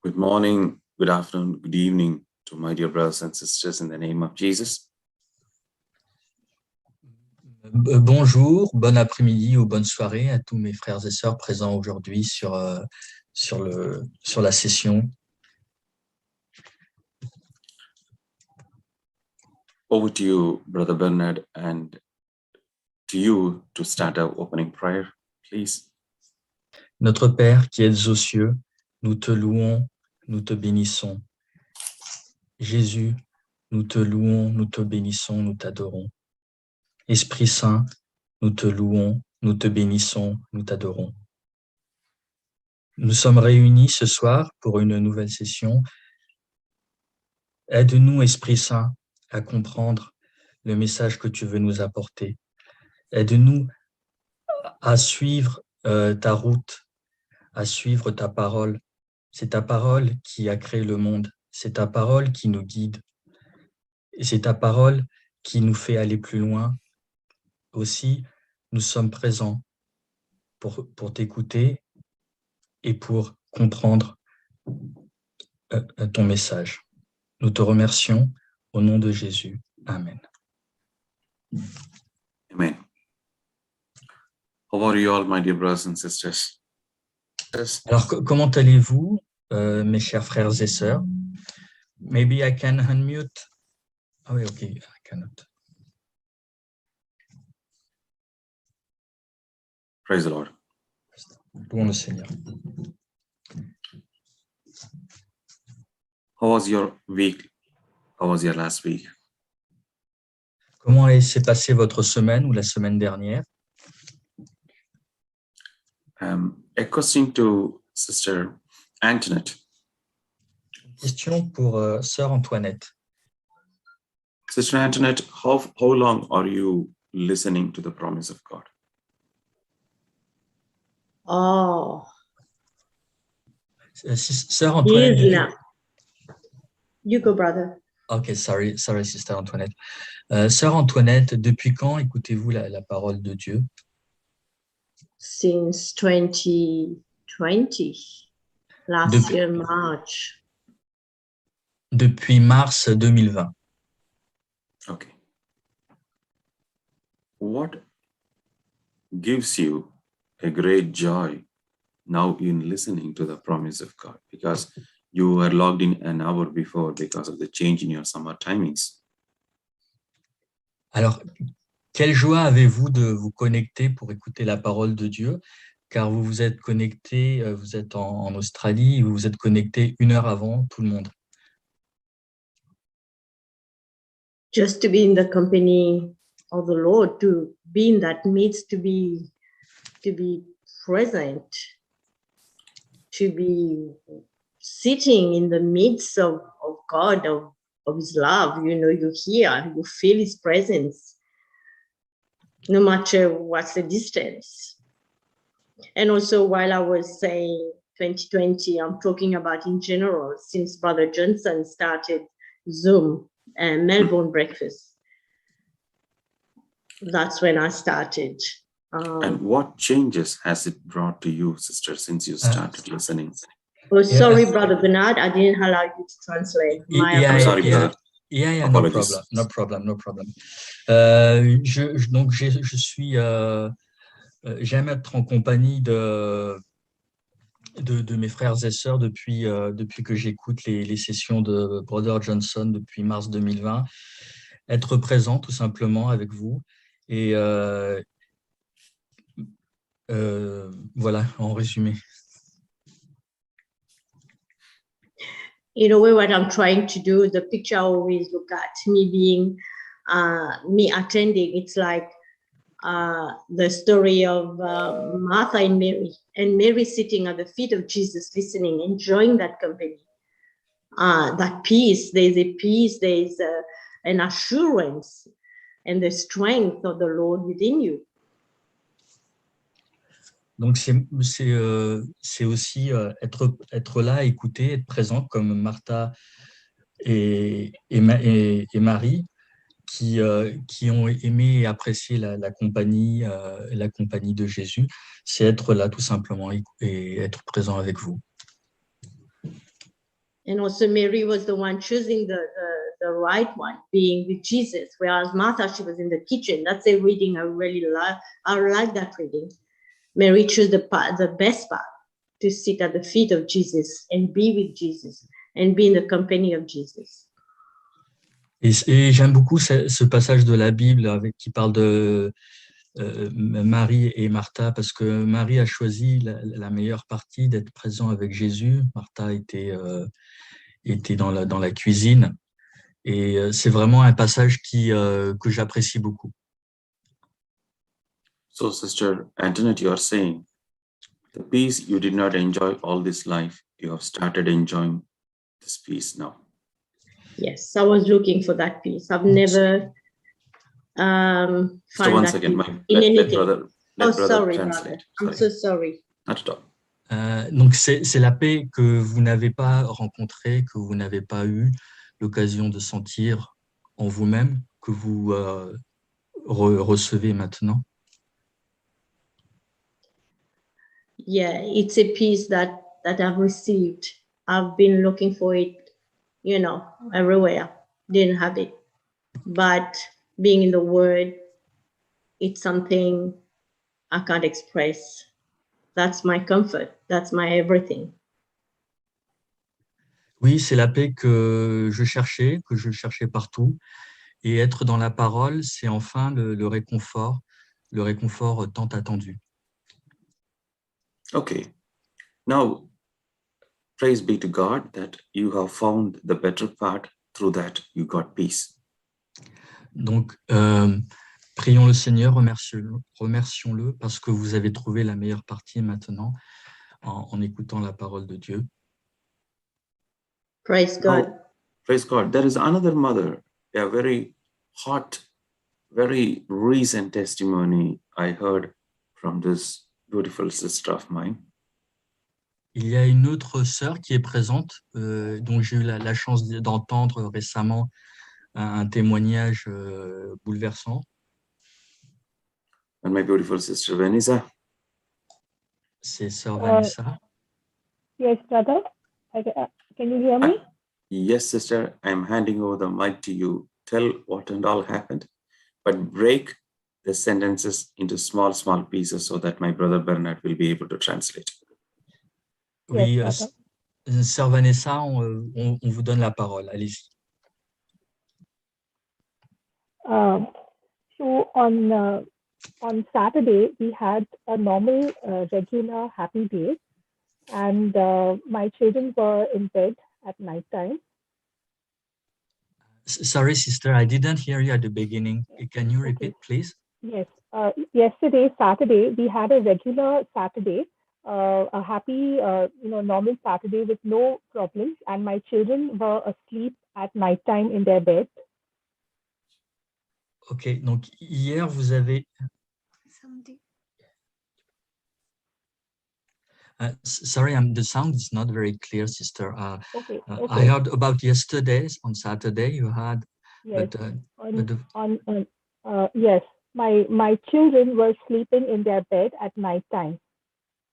Good morning, good afternoon, good evening to my dear brothers and sisters in the name of Jesus. Bonjour, bon après-midi ou bonne soirée à tous mes frères et sœurs présents aujourd'hui sur la session. Over to you, Brother Bernard, and to you to start our opening prayer, please. Notre Père qui es aux cieux, nous te louons, nous te bénissons. Jésus, nous te louons, nous te bénissons, nous t'adorons. Esprit Saint, nous te louons, nous te bénissons, nous t'adorons. Nous sommes réunis ce soir pour une nouvelle session. Aide-nous, Esprit Saint, à comprendre le message que tu veux nous apporter. Aide-nous à suivre ta route, à suivre ta parole. C'est ta parole qui a créé le monde. C'est ta parole qui nous guide. Et c'est ta parole qui nous fait aller plus loin. Aussi, nous sommes présents pour t'écouter et pour comprendre ton message. Nous te remercions au nom de Jésus. Amen. Amen. How are you all, my dear brothers and sisters? Alors, comment allez-vous, mes chers frères et sœurs? Maybe I can unmute. Ah oui, ok, I cannot. Praise the Lord. Louons le Seigneur. How was your week? How was your last week? Comment s'est passée votre semaine ou la semaine dernière? A question to Sister Antoinette. Question pour Sœur Antoinette. Sister Antoinette, how long are you listening to the promise of God? Oh, Sœur Antoinette. years now. You go, brother. Ok, sorry, Sister Antoinette. Sœur Antoinette, depuis quand écoutez-vous la parole de Dieu? Since 2020, last year, March. Depuis mars 2020. Okay. What gives you a great joy now in listening to the promise of God? Because you were logged in an hour before because of the change in your summer timings. Alors, quelle joie avez-vous de vous connecter pour écouter la parole de Dieu? Car vous vous êtes connecté, vous êtes en Australie, vous vous êtes connecté 1 heure avant tout le monde. Just to be in the company of the Lord, to be in that midst, to be present, to be sitting in the midst of God, of his love. You know, you hear, you feel his presence, no matter what's the distance. And also, while I was saying 2020, I'm talking about in general, since Brother Johnson started Zoom and Melbourne breakfast. That's when I started. And what changes has it brought to you, sister, since you started listening? Oh, sorry, Brother Bernard, I didn't allow you to translate. I'm sorry, brother. Yeah, Apologies. no problem. Donc, je suis... j'aime être en compagnie de mes frères et sœurs depuis que j'écoute les sessions de Brother Johnson depuis mars 2020. Être présent tout simplement avec vous. Et voilà, en résumé. In a way, what I'm trying to do, the picture I always look at, me being, me attending, it's like the story of Martha and Mary sitting at the feet of Jesus, listening, enjoying that company. That peace, there's a peace, there's an assurance and the strength of the Lord within you. Donc, c'est aussi être là, écouter, être présent comme Martha et Marie qui ont aimé et apprécié la compagnie de Jésus. C'est être là tout simplement et être présent avec vous. And also Mary was the one choosing the right one, being with Jesus, whereas Martha, she was in the kitchen. That's a reading I really like. I like that reading. Mary chose the best part, to sit at the feet of Jesus and be with Jesus and be in the company of Jesus. Et j'aime beaucoup ce passage de la Bible qui parle de Marie et Martha, parce que Marie a choisi la meilleure partie, d'être présent avec Jésus. Martha était dans la cuisine. Et c'est vraiment un passage que j'apprécie beaucoup. So, Sister Antoinette, you are saying the peace you did not enjoy all this life, you have started enjoying this peace now. Yes, I was looking for that peace. I've never So found once that again, peace my, in let anything. brother Sorry, translate. brother. I'm so sorry. Not at all. Donc c'est la paix que vous n'avez pas rencontrée, que vous n'avez pas eu l'occasion de sentir en vous-même, que vous recevez maintenant. Yeah, it's a peace that I've received. I've been looking for it, everywhere. Didn't have it. But being in the Word, it's something I can't express. That's my comfort. That's my everything. Oui, c'est la paix que je cherchais partout. Et être dans la parole, c'est enfin le réconfort tant attendu. Okay. Now, praise be to God that you have found the better part. Through that, you got peace. Donc, prions le Seigneur, remercions-le parce que vous avez trouvé la meilleure partie maintenant en écoutant la parole de Dieu. Praise God. Now, praise God. There is another mother, a very hot, very recent testimony I heard from this beautiful sister of mine. Il y a une autre sœur qui est présente, dont j'ai eu la chance d'entendre récemment un témoignage bouleversant. And my beautiful sister Vanessa. C'est sœur Vanessa. Yes, brother. Can you hear me? Yes, sister. I'm handing over the mic to you. Tell what and all happened, but break the sentences into small pieces so that my brother Bernard will be able to translate. Oui, Yes, sœur Vanessa, on vous donne la parole. Allez-y. So on Saturday, we had a normal, regular, happy day, and my children were in bed at night time. Sorry, sister, I didn't hear you at the beginning. Can you repeat, please? Yes. Yesterday, Saturday, we had a regular Saturday, a happy, normal Saturday with no problems, and my children were asleep at night time in their bed. Ok, donc hier, vous avez... sorry, the sound is not very clear, sister. Okay. I heard about yesterday, on Saturday, you had... Yes. But, yes, my children were sleeping in their bed at night time.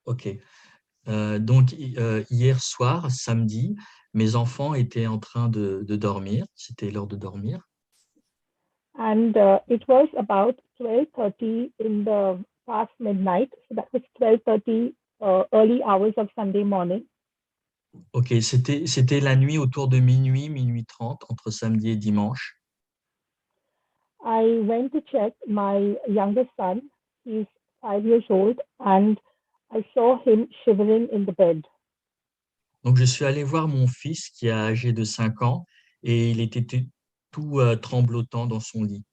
Ok. Donc, hier soir, samedi, mes enfants étaient en train de dormir. C'était l'heure de dormir. And it was about 12:30 in the past midnight. So that was 12:30 early hours of Sunday morning. Ok, c'était la nuit autour de minuit 30, entre samedi et dimanche. I went to check my youngest son. He's 5 years old, and I saw him shivering in the bed. Donc, je suis allé voir mon fils qui est âgé de 5 ans et il était tout tremblotant dans son lit.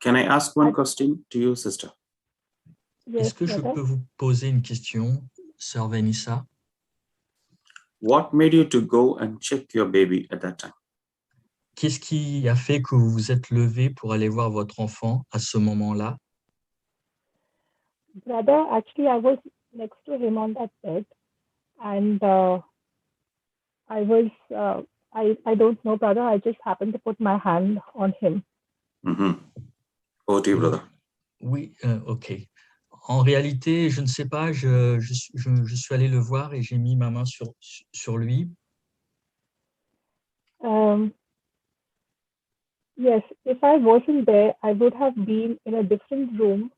Can I ask one question to you, sister? Yes, Est-ce que je brother. peux vous poser une question, sœur Vanessa? What made you to go and check your baby at that time? Qu'est-ce qui a fait que vous vous êtes levé pour aller voir votre enfant à ce moment-là? Brother, actually, I was next to him on that bed, and I don't know, brother. I just happened to put my hand on him. Mm-hmm. Over to you, brother. Oui, ok. En réalité, je ne sais pas, je suis allé le voir et j'ai mis ma main sur lui. Um, yes, if I wasn't there, I would have been in a different room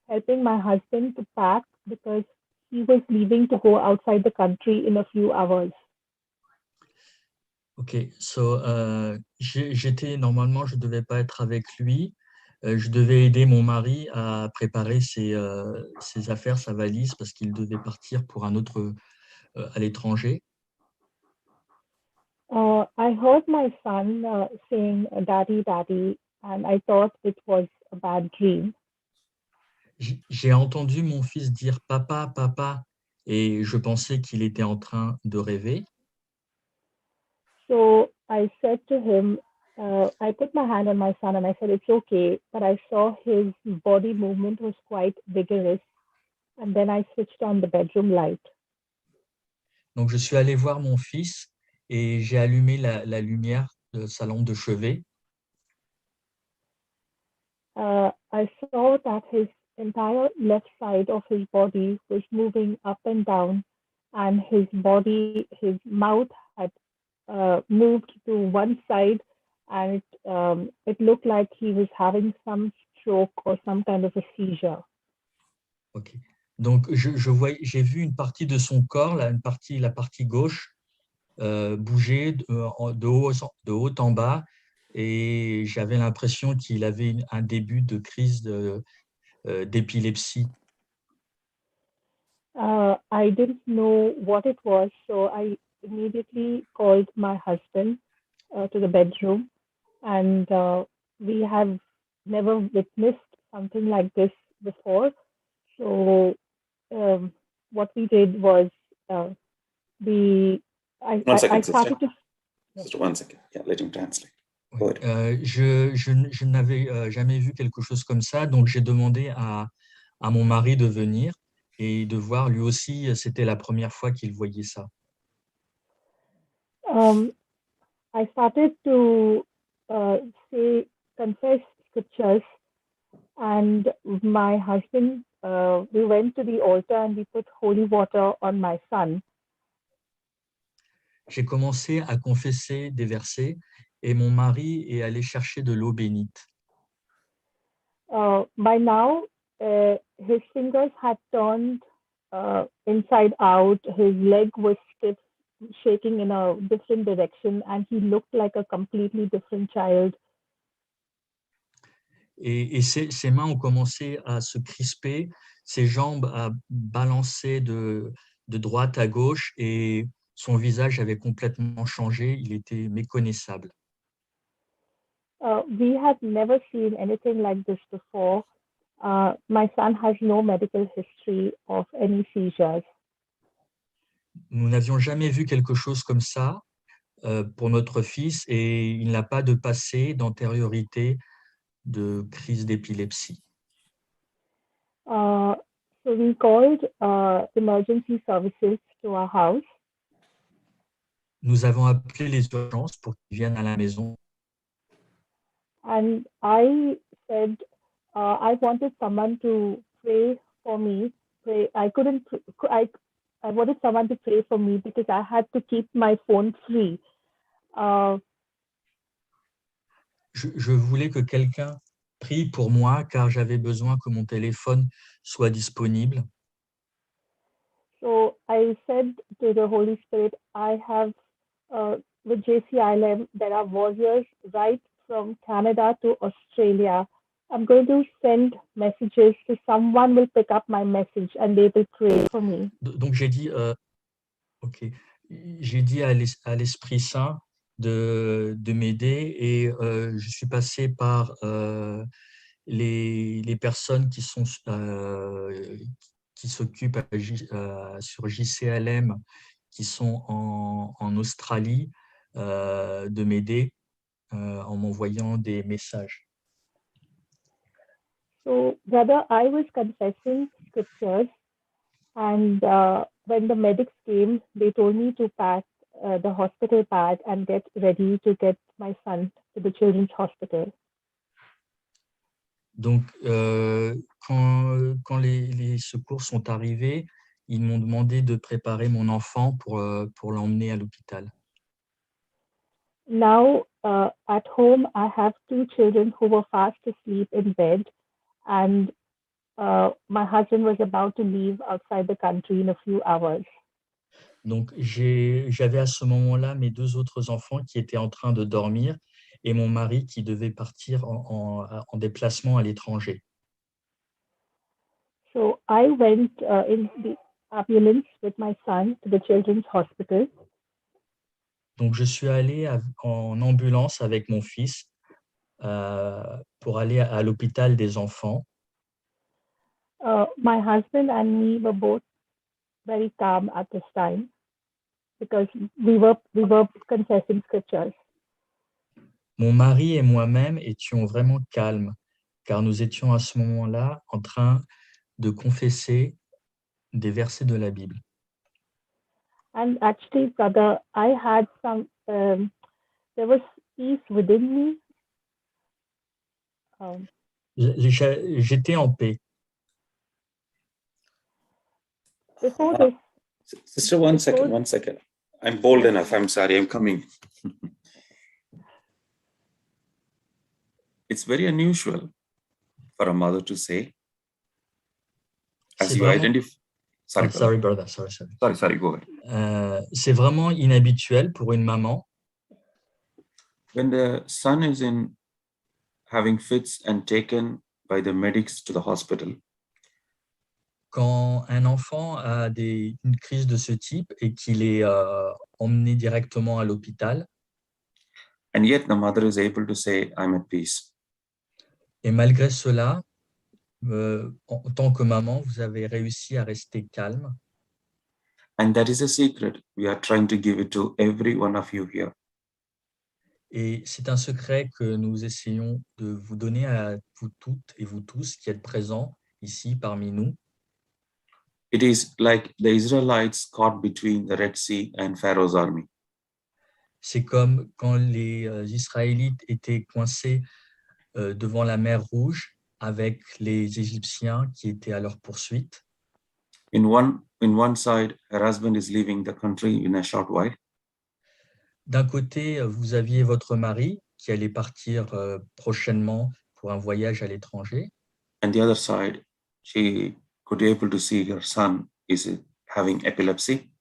helping my husband to pack because he was leaving to go outside the country in a few hours. Ok, so j'étais normalement, je devais pas être avec lui. Je devais aider mon mari à préparer ses affaires, sa valise, parce qu'il devait partir pour un autre à l'étranger. I heard my son saying "Daddy, Daddy," and I thought it was a bad dream. J'ai entendu mon fils dire papa, papa, et je pensais qu'il était en train de rêver. So I said to him, I put my hand on my son and I said, "It's okay." But I saw his body movement was quite vigorous. And then I switched on the bedroom light. Donc je suis allé voir mon fils et j'ai allumé la lumière de sa lampe de chevet. I saw that his entire left side of his body was moving up and down, and his body, his mouth had moved to one side, and it looked like he was having some stroke or some kind of a seizure. Ok. Donc j'ai vu une partie de son corps, la partie gauche, bouger de haut en bas, et j'avais l'impression qu'il avait un début de crise d'épilepsie. I didn't know what it was, so I immediately called my husband to the bedroom, and we have never witnessed something like this before. So what we did was One second, I sister. started to. Sister, 1 second. Yeah, let him translate. Ouais. Je n'avais jamais vu quelque chose comme ça, donc j'ai demandé à mon mari de venir et de voir. Lui aussi, c'était la première fois qu'il voyait ça. I started to confess scriptures, and my husband, we went to the altar and we put holy water on my son. J'ai commencé à confesser des versets et mon mari est allé chercher de l'eau bénite. By now, his fingers had turned inside out. His leg was stiff, shaking in a different direction, and he looked like a completely different child. Et ses mains ont commencé à se crisper, ses jambes à balancer de droite à gauche et son visage avait complètement changé, il était méconnaissable. We had never seen anything like this before. My son has no medical history of any seizures. Nous n'avions jamais vu quelque chose comme ça pour notre fils et il n'a pas de passé d'antériorité de crise d'épilepsie. So we called emergency services to our house. Nous avons appelé les urgences pour qu'ils viennent à la maison. And I said, I wanted someone to pray for me. I couldn't. I wanted someone to pray for me because I had to keep my phone free. Je voulais que quelqu'un prie pour moi car j'avais besoin que mon téléphone soit disponible. So I said to the Holy Spirit, I have with JCILM, there are warriors right from Canada to Australia. I'm going to send messages so someone will pick up my message and they will pray for me. Donc j'ai dit, j'ai dit à l'Esprit Saint de m'aider et je suis passé par les personnes qui s'occupent sur JCLM, qui sont en Australie, de m'aider en m'envoyant des messages. So, brother, I was confessing scriptures, and when the medics came, they told me to pack the hospital bag and get ready to get my son to the children's hospital. Donc, quand les secours sont arrivés, ils m'ont demandé de préparer mon enfant pour l'emmener à l'hôpital. Now, at home, I have 2 children who were fast asleep in bed, and my husband was about to leave outside the country in a few hours. Donc, j'avais à ce moment-là mes 2 autres enfants qui étaient en train de dormir et mon mari qui devait partir en déplacement à l'étranger. So I went in the ambulance with my son to the children's hospital. Donc, je suis allé en ambulance avec mon fils pour aller à l'hôpital des enfants. My husband and me were both very calm at this time because we were confessing scriptures. Mon mari et moi-même étions vraiment calmes car nous étions à ce moment-là en train de confesser des versets de la Bible. And actually, brother, I had there was peace within me. J'étais en paix. Before this, Sister, one second. I'm bold enough. I'm sorry, I'm coming. It's very unusual for a mother to say, as C'est you vraiment- identify. Sorry, Sorry, brother. Sorry. sorry, go ahead. C'est vraiment inhabituel pour une maman When the son is in having fits and taken by the medics to the hospital, quand un enfant a une crise de ce type et qu'il est emmené directement à l'hôpital. and yet the mother is able to say, I'm at peace. Et malgré cela, en tant que maman, vous avez réussi à rester calme. And that is a secret. We are trying to give it to every one of you here. Et c'est un secret que nous essayons de vous donner à vous toutes et vous tous qui êtes présents ici parmi nous. It is like the Israelites caught between the Red Sea and Pharaoh's army. C'est comme quand les Israélites étaient coincés devant la mer Rouge avec les Égyptiens qui étaient à leur poursuite. In one side, her husband is leaving the country in a short while. D'un côté, vous aviez votre mari qui allait partir prochainement pour un voyage à l'étranger. And the other side, she could be able to see her son is having epilepsy.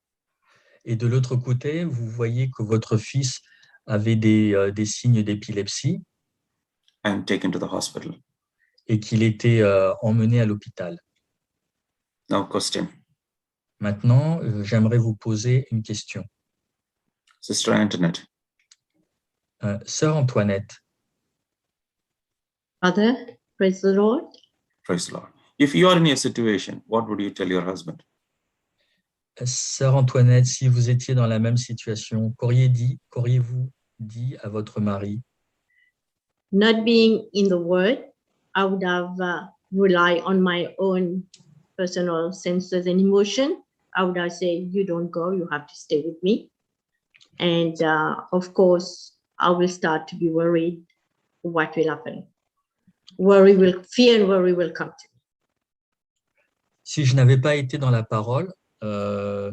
Et de l'autre côté, vous voyez que votre fils avait des signes d'épilepsie And taken to the hospital. et qu'il était emmené à l'hôpital. Now, question. Maintenant, j'aimerais vous poser une question. Sister Antoinette, Sœur Antoinette, Father, praise the Lord. praise the Lord. If you are in a situation, what would you tell your husband? Sœur Antoinette, si vous étiez dans la même situation, qu'auriez-vous dit à votre mari? Not being in the word, I would have relied on my own personal senses and emotion. I would have said, you don't go, you have to stay with me. And of course, I will start to be worried what will happen. Fear and worry will come to me. Si je n'avais pas été dans la parole, je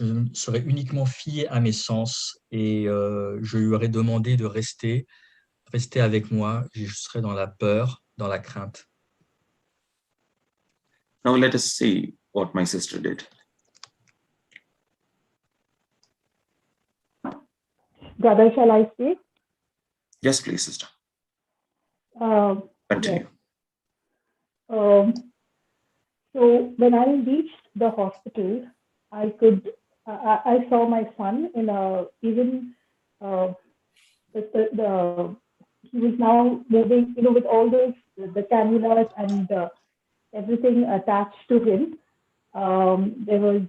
me serais uniquement fié à mes sens et je lui aurais demandé de rester avec moi. Je serais dans la peur, dans la crainte. Now let us see what my sister did. brother, shall I speak? Yes, please, sister. Yes. Continue. So when I reached the hospital, I saw my son in he was now moving, with all those the cannulas and everything attached to him. There was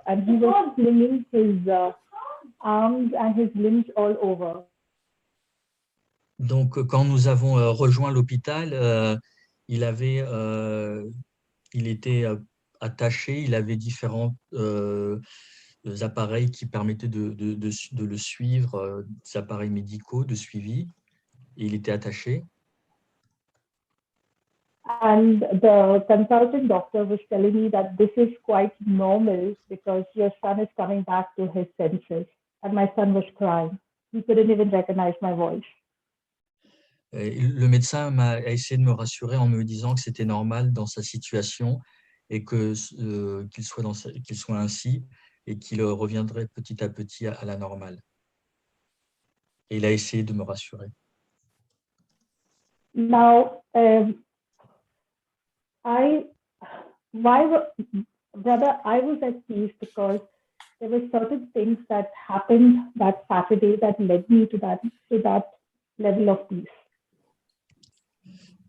and he was flinging his arms and his limbs all over. Donc, quand nous avons rejoint l'hôpital, il était attaché, il avait différents appareils qui permettaient de le suivre, des appareils médicaux de suivi, et il était attaché. And the consultant doctor was telling me that this is quite normal because your son is coming back to his senses. And my son was crying. He couldn't even recognize my voice. Et le médecin a essayé de me rassurer en me disant que c'était normal dans sa situation et que qu'il soit ainsi et qu'il reviendrait petit à petit à la normale. Et il a essayé de me rassurer. Now, brother, I was at peace because there were certain things that happened that Saturday that led me to that level of peace.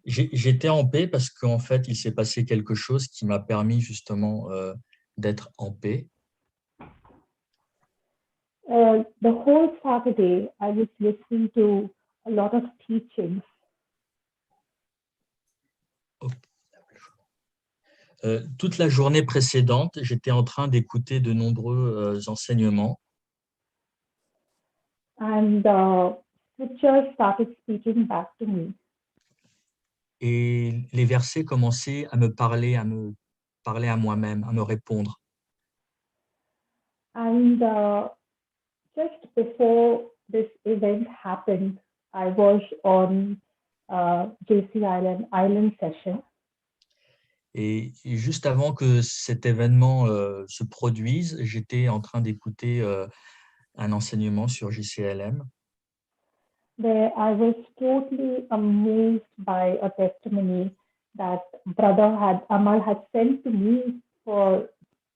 J'étais en paix parce qu'en fait, il s'est passé quelque chose qui m'a permis justement d'être en paix. The whole Saturday, I was listening to a lot of teachings. Toute la journée précédente, j'étais en train d'écouter de nombreux enseignements. And scripture started speaking back to me. Et les versets commençaient à me parler à moi-même, à me répondre. And just before this event happened, I was on JC Island session. Et juste avant que cet événement se produise, j'étais en train d'écouter un enseignement sur JCLM. There, I was totally amazed by a testimony that brother Amal had sent to me for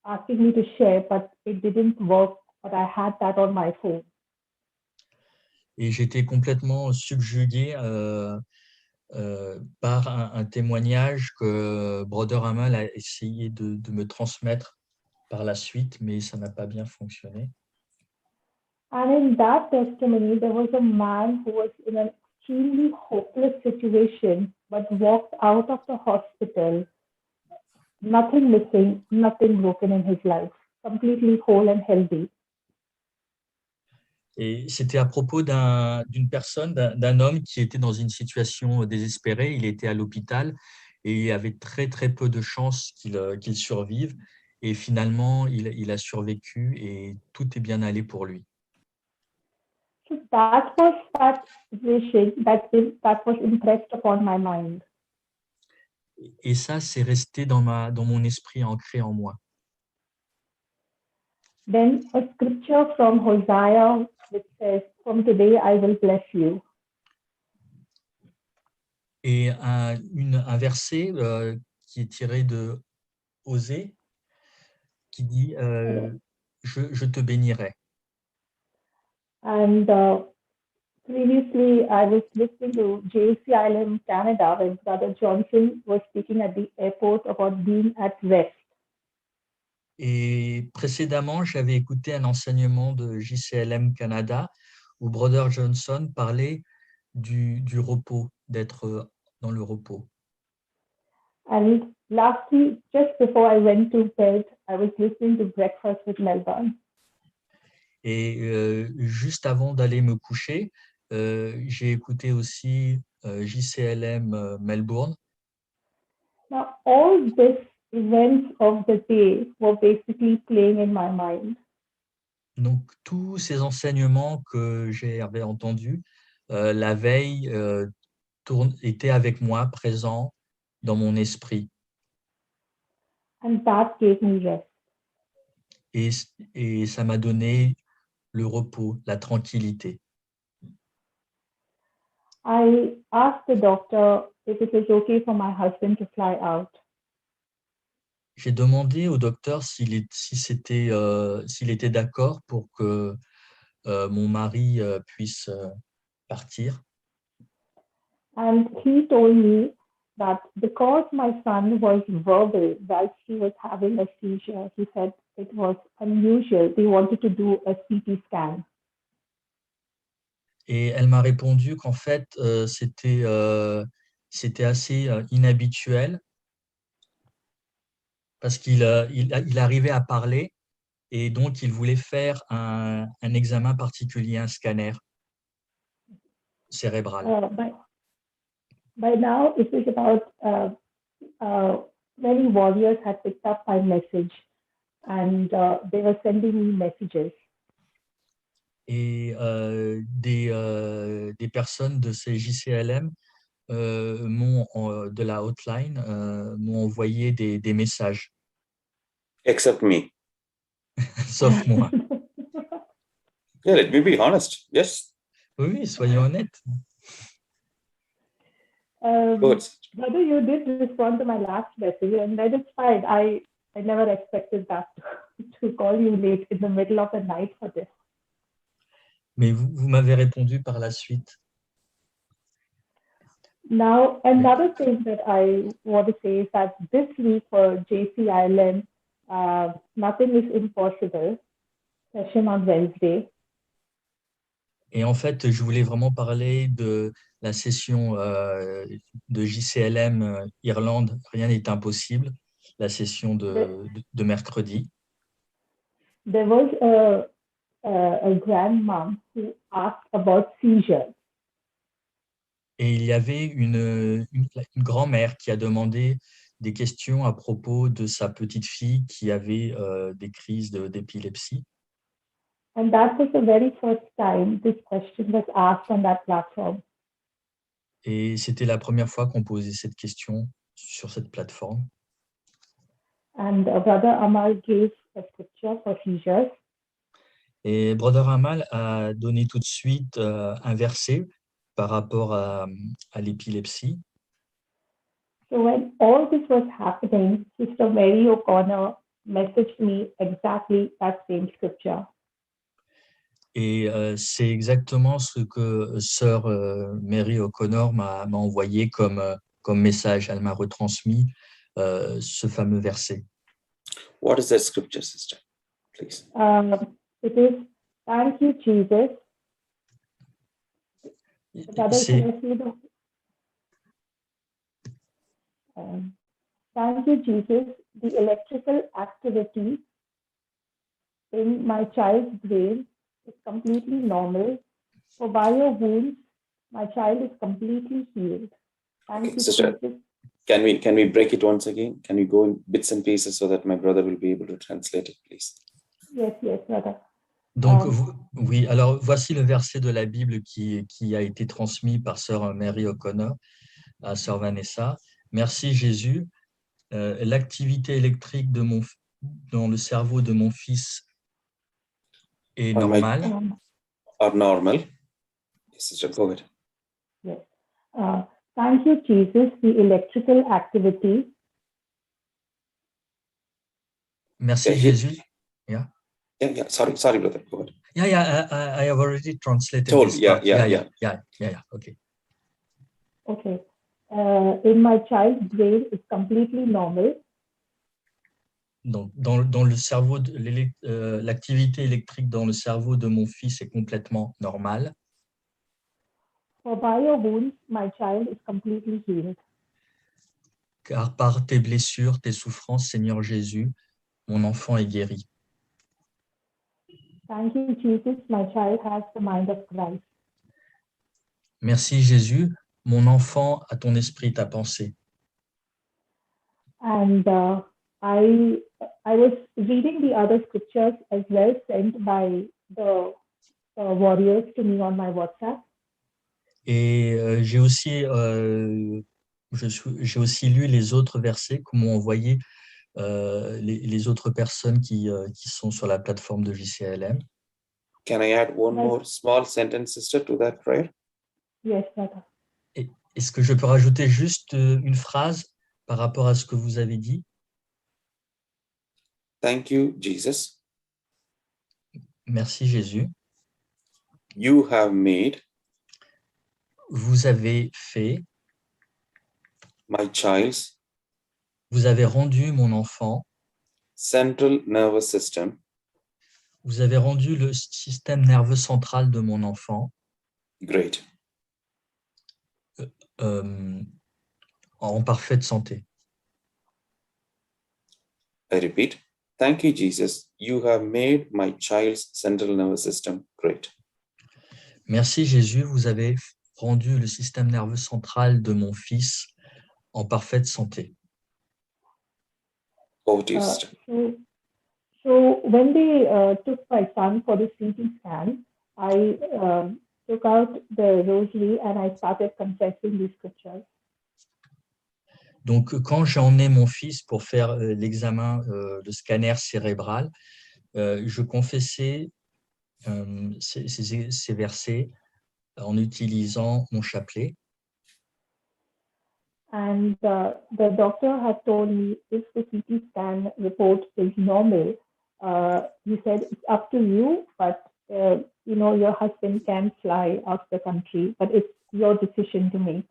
asking me to share, but it didn't work, but I had that on my phone. Et j'étais complètement subjugué par un témoignage que Brother Amal a essayé de me transmettre par la suite, mais ça n'a pas bien fonctionné. And in that testimony, there was a man who was in an extremely hopeless situation, but walked out of the hospital, nothing missing, nothing broken in his life, completely whole and healthy. Et c'était à propos d'une personne, d'un homme qui était dans une situation désespérée. Il était à l'hôpital et il y avait très, très peu de chances qu'il survive. Et finalement, il a survécu et tout est bien allé pour lui. So that was that vision that was impressed upon my mind. Et ça, c'est resté dans mon esprit, ancré en moi. Then a scripture from Hosea which says, "From today I will bless you." Et un verset qui est tiré de Osée, qui dit je te bénirai. And previously, I was listening to JC Island, Canada, when Brother Johnson was speaking at the airport about being at rest. Et précédemment, j'avais écouté un enseignement de JCLM Canada où Brother Johnson parlait du repos, d'être dans le repos. And lastly, just before I went to bed, I was listening to Breakfast with Melbourne. Et juste avant d'aller me coucher, j'ai écouté aussi JCLM Melbourne. Now, all these events of the day were basically playing in my mind. Donc, tous ces enseignements que j'avais entendus la veille étaient avec moi, présents dans mon esprit. And that gave me rest. Et ça m'a donné le repos, la tranquillité. I asked the doctor if it was okay for my husband to fly out. J'ai demandé au docteur s'il était d'accord pour que mon mari puisse partir. And he told me that because my son was verbal while he was having a seizure, he said it was unusual. They wanted to do a CT scan. Et elle m'a répondu qu'en fait, c'était assez inhabituel parce qu'il arrivait à parler et donc il voulait faire un examen particulier, un scanner cérébral. By now, it was about many warriors had picked up my message and they were sending me messages. Et des personnes de ces JCLM de la hotline m'ont envoyé des messages, Except me. sauf moi. Yeah, let me be honest. Yes. Oui, soyons honnêtes. Good. Brother, you did respond to my last message, and that is fine. I never expected that to call you late in the middle of the night for this. Mais vous m'avez répondu par la suite. Now, another thing that I want to say is that this week for JC Ireland, Nothing is Impossible, session on Wednesday. Et en fait, je voulais vraiment parler de la session de JCLM Irlande, Rien n'est impossible, la session de mercredi. There was a grandmom who asked about seizures. Et il y avait une grand-mère qui a demandé des questions à propos de sa petite fille qui avait des crises d'épilepsie. And that was the very first time this question was asked on that platform. Et c'était la première fois qu'on posait cette question sur cette plateforme. And Brother Amal gave a scripture for seizures. Et Brother Amal a donné tout de suite un verset par rapport à l'épilepsie. So when all this was happening, Sister Mary O'Connor messaged me exactly that same scripture. Et c'est exactement ce que Sœur Mary O'Connor m'a envoyé comme message. Elle m'a retransmis ce fameux verset. What is that scripture, sister? Please. It is, thank you, Jesus. Thank you, Jesus. The electrical activity in my child's brain is completely normal. For by your wounds, my child is completely healed. Thank you, Sister, Jesus. Can we break it once again? Can we go in bits and pieces so that my brother will be able to translate it, please? Yes, brother. Donc, oui, alors voici le verset de la Bible qui a été transmis par Sœur Mary O'Connor à Sœur Vanessa. Merci Jésus. L'activité électrique dans le cerveau de mon fils est normale. Or normal. Yes, sister, go ahead. Yes. Thank you, Jesus. The electrical activity. Merci Yeah, Jésus. Yeah. Sorry, brother. Go ahead. Yeah. I have already translated this part. Yeah. Okay. Okay. In my child's brain is completely normal. Donc, dans le cerveau, l'activité électrique dans le cerveau de mon fils est complètement normale. For by your wounds, my child is completely healed. Car par tes blessures, tes souffrances, Seigneur Jésus, mon enfant est guéri. Thank you, Jesus. My child has the mind of Christ. Merci Jésus, mon enfant a ton esprit, ta pensée. And I was reading the other scriptures as well sent by the warriors to me on my WhatsApp. Et j'ai aussi lu les autres versets que m'ont envoyé les autres personnes qui sont sur la plateforme de JCLM. Can I add one more small sentence, sister, to that prayer? Yes, brother. Est-ce que je peux rajouter juste une phrase par rapport à ce que vous avez dit? Thank you, Jesus. Merci Jésus. You have made vous avez fait, my child's vous avez rendu mon enfant, central nervous system vous avez rendu le système nerveux central de mon enfant great. En parfaite santé. I repeat, thank you, Jesus. You have made my child's central nervous system great. Merci Jésus, vous avez rendu le système nerveux central de mon fils en parfaite santé. Over to you, Uh, sister. so when they took my son for the CT scan, I took out the rosary and I started confessing these scriptures. Donc, quand j'ai emmené mon fils pour faire l'examen, le scanner cérébral, je confessais ces versets en utilisant mon chapelet. And the doctor had told me if the CT scan report is normal, he said it's up to you, but your husband can fly out of the country, but it's your decision to make.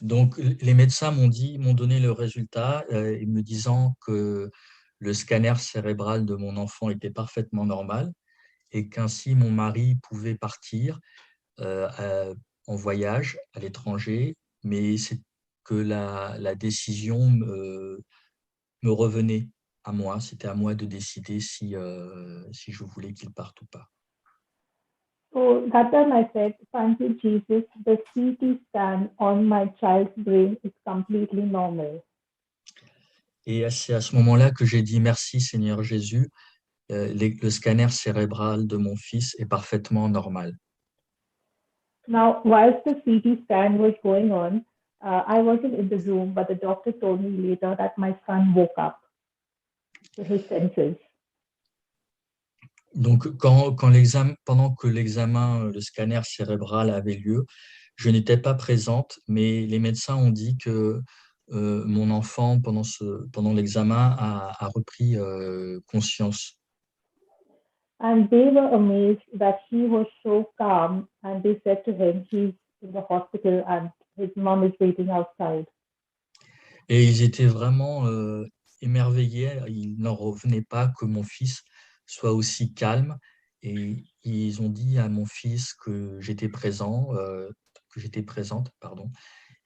Donc, les médecins m'ont donné le résultat, me disant que le scanner cérébral de mon enfant était parfaitement normal et qu'ainsi mon mari pouvait partir en voyage à l'étranger, mais c'est que la décision me revenait à moi. C'était à moi de décider si je voulais qu'il parte ou pas. So that time I said, thank you, Jesus, the CT scan on my child's brain is completely normal. Et c'est à ce moment-là que j'ai dit merci Seigneur Jésus, le scanner cérébral de mon fils est parfaitement normal. Now, whilst the CT scan was going on, I wasn't in the room, but the doctor told me later that my son woke up to his senses. Donc, pendant que l'examen, le scanner cérébral avait lieu, je n'étais pas présente, mais les médecins ont dit que mon enfant, pendant l'examen, a repris conscience. And they were amazed that he was so calm, and they said to him, he's in the hospital and his mom is waiting outside. Et ils étaient vraiment émerveillés, ils n'en revenaient pas que mon fils soit aussi calme. Et ils ont dit à mon fils que j'étais présente,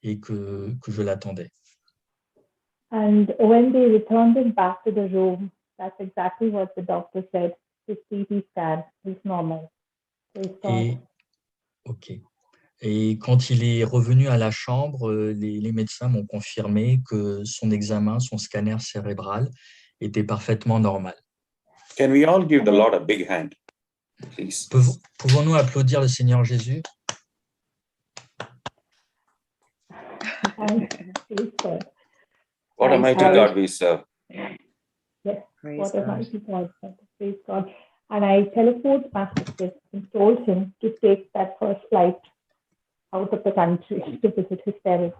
et que je l'attendais. And when they returned him back to the room, that's exactly what the doctor said. His CT scan is normal. Et quand il est revenu à la chambre, les médecins m'ont confirmé que son examen, son scanner cérébral était parfaitement normal. Can we all give the Lord a big hand, please? Pouvons-nous applaudir le Seigneur Jésus? What a mighty God we serve. Yes, Praise what a God. mighty God. Praise God. And I telephoned my husband and told him to take that first flight out of the country to visit his parents.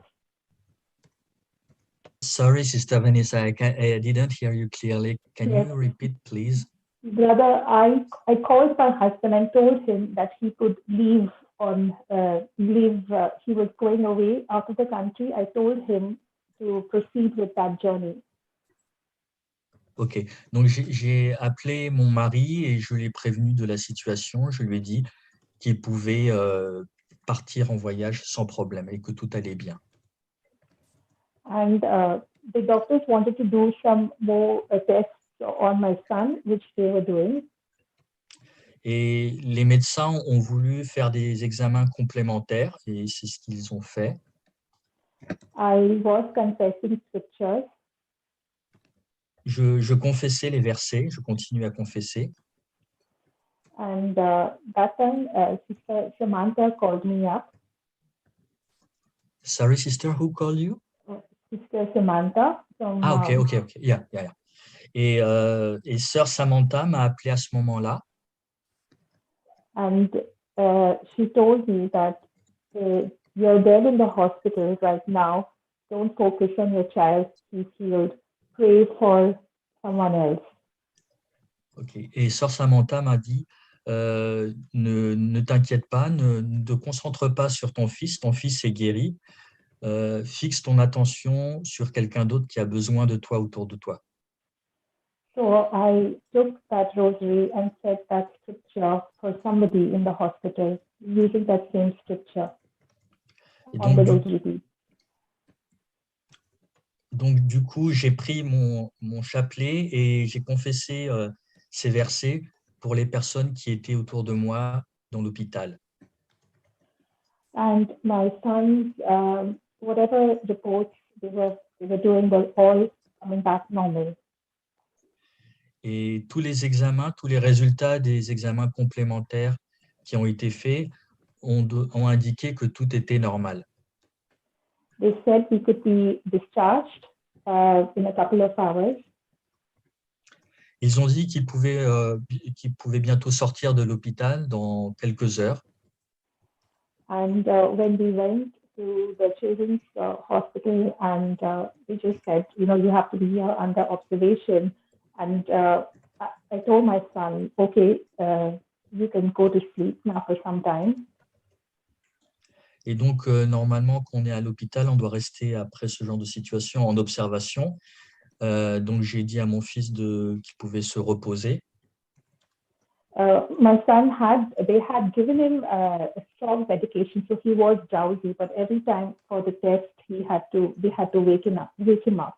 Sorry, Sister Vanessa, I didn't hear you clearly. Can Yes. you repeat, please? Brother, I called my husband and told him that he could leave. He was going away out of the country. I told him to proceed with that journey. Ok, donc j'ai appelé mon mari et je l'ai prévenu de la situation. Je lui ai dit qu'il pouvait partir en voyage sans problème et que tout allait bien. And the doctors wanted to do some more tests on my son, which they were doing. Et les médecins ont voulu faire des examens complémentaires et c'est ce qu'ils ont fait. I was confessing scriptures. Je confessais les versets, je continue à confesser. And that time, Sister Samantha called me up. Sorry, sister, who called you? Sister Samantha from. Ok. Yeah. Et sœur Samantha m'a appelé à ce moment-là. And she told me that you're there in the hospital right now. Don't focus on your child. He's healed. Pray for someone else. Ok. Et sœur Samantha m'a dit, ne t'inquiète pas, ne te concentre pas sur ton fils est guéri. Fixe ton attention sur quelqu'un d'autre qui a besoin de toi autour de toi. So I took that rosary and said that scripture for somebody in the hospital using that same scripture on the rosary. Donc, du coup, j'ai pris mon chapelet et j'ai confessé ces versets pour les personnes qui étaient autour de moi dans l'hôpital. And my sons, whatever reports they were doing were all coming back normal. Et tous les examens, tous les résultats des examens complémentaires qui ont été faits ont indiqué que tout était normal. They said he could be discharged in a couple of hours. Ils ont dit qu'il pouvait bientôt sortir de l'hôpital dans quelques heures. And when we went to the children's hospital, and they just said, you have to be here under observation. And I told my son, okay, you can go to sleep now for some time. Et donc, normalement, quand on est à l'hôpital, on doit rester après ce genre de situation en observation. Donc, j'ai dit à mon fils qu'il pouvait se reposer. My son they had given him a strong medication, so he was drowsy. But every time for the test, they had to wake him up.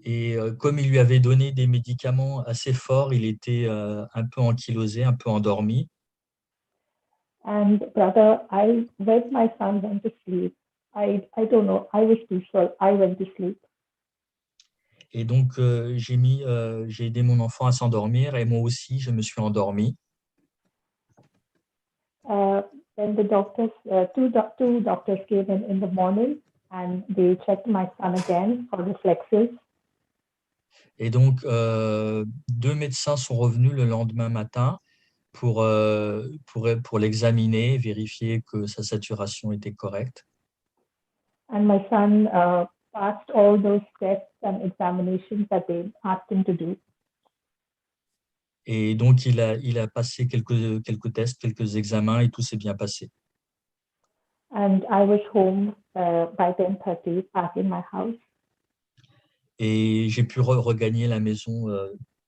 Et comme il lui avait donné des médicaments assez forts, il était un peu ankylosé, un peu endormi. And brother, when my son went to sleep, I don't know, I was too sure. I went to sleep. Et donc, j'ai aidé mon enfant à s'endormir et moi aussi, je me suis endormi. Then the doctors, two doctors came in the morning, and they checked my son again for reflexes. Et donc, 2 médecins sont revenus le lendemain matin pour l'examiner, vérifier que sa saturation était correcte. And my son passed all those tests and examinations that they asked him to do. Et donc, il a passé quelques tests, quelques examens et tout s'est bien passé. And I was home by 10:30, back in my house. Et j'ai pu regagner la maison